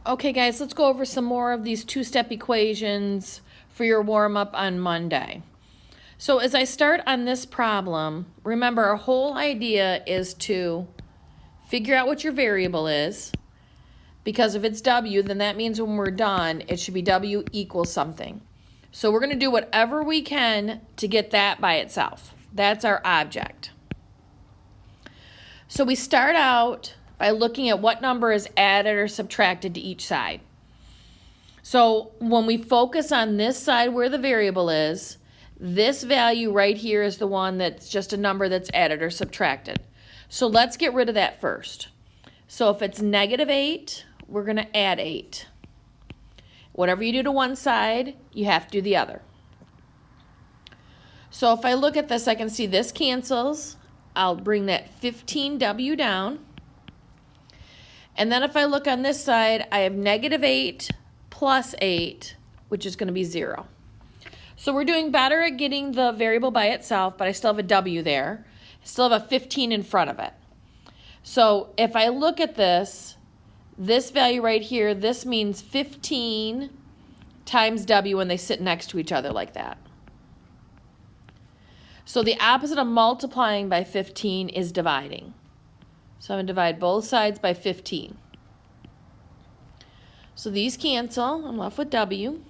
Okay, guys, let's go over some more of these two-step equations for your warm-up on Monday. So as I start on this problem, remember our whole idea is to figure out what your variable is, because if it's W, then that means when we're done, it should be W equals something. So we're going to do whatever we can to get that by itself. That's our object. So we start out by looking at what number is added or subtracted to each side. So when we focus on this side where the variable is, this value right here is the one that's just a number that's added or subtracted. So let's get rid of that first. So if it's -8, we're going to add 8. Whatever you do to one side, you have to do the other. So if I look at this, I can see this cancels. I'll bring that 15W down. And then if I look on this side, I have -8 plus 8, which is going to be 0. So we're doing better at getting the variable by itself, but I still have a W there. I still have a 15 in front of it. So if I look at this value right here, this means 15 times W when they sit next to each other like that. So the opposite of multiplying by 15 is dividing. So I'm going to divide both sides by 15. So these cancel. I'm left with W.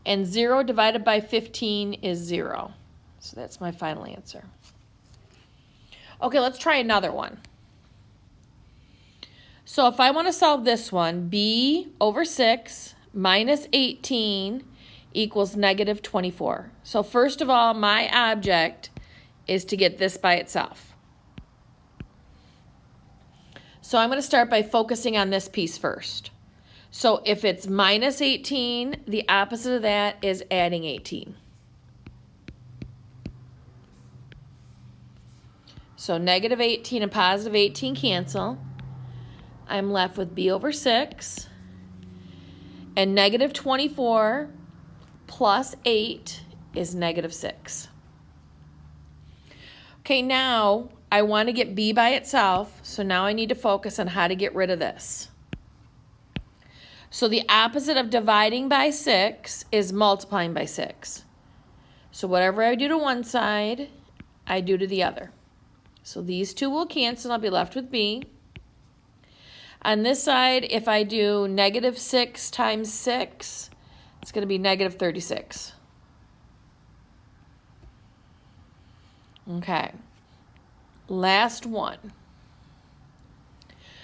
And 0 divided by 15 is 0. So that's my final answer. Okay, let's try another one. So if I want to solve this one, B over 6 minus 18 equals -24. So first of all, my object is to get this by itself. So I'm going to start by focusing on this piece first. So if it's -18, the opposite of that is adding 18. So -18 and +18 cancel. I'm left with B over 6. And -24 plus 8 is -6. Okay, now I want to get B by itself, so now I need to focus on how to get rid of this. So the opposite of dividing by 6 is multiplying by 6. So whatever I do to one side, I do to the other. So these two will cancel, I'll be left with B. On this side, if I do -6 times 6, it's going to be -36. Okay, last one.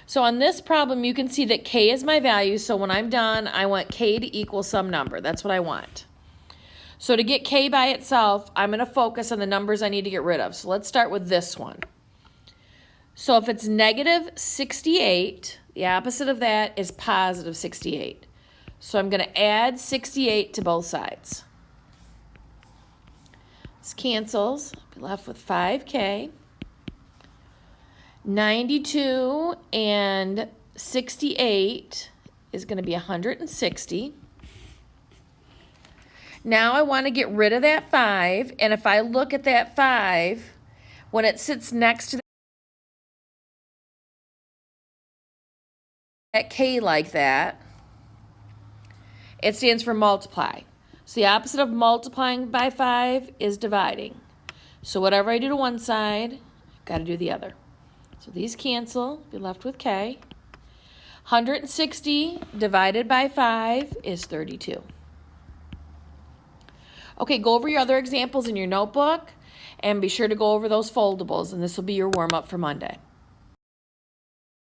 So on this problem, you can see that K is my value, so when I'm done, I want K to equal some number. That's what I want. So to get K by itself, I'm going to focus on the numbers I need to get rid of. So let's start with this one. So if it's -68, the opposite of that is +68. So I'm going to add 68 to both sides. This cancels. I'll be left with 5K. 92 and 68 is going to be 160. Now I want to get rid of that 5, and if I look at that 5, when it sits next to that K like that, it stands for multiply. So the opposite of multiplying by 5 is dividing. So whatever I do to one side, I've got to do the other. So these cancel, be left with K. 160 divided by 5 is 32. Okay, go over your other examples in your notebook and be sure to go over those foldables, and this will be your warm-up for Monday.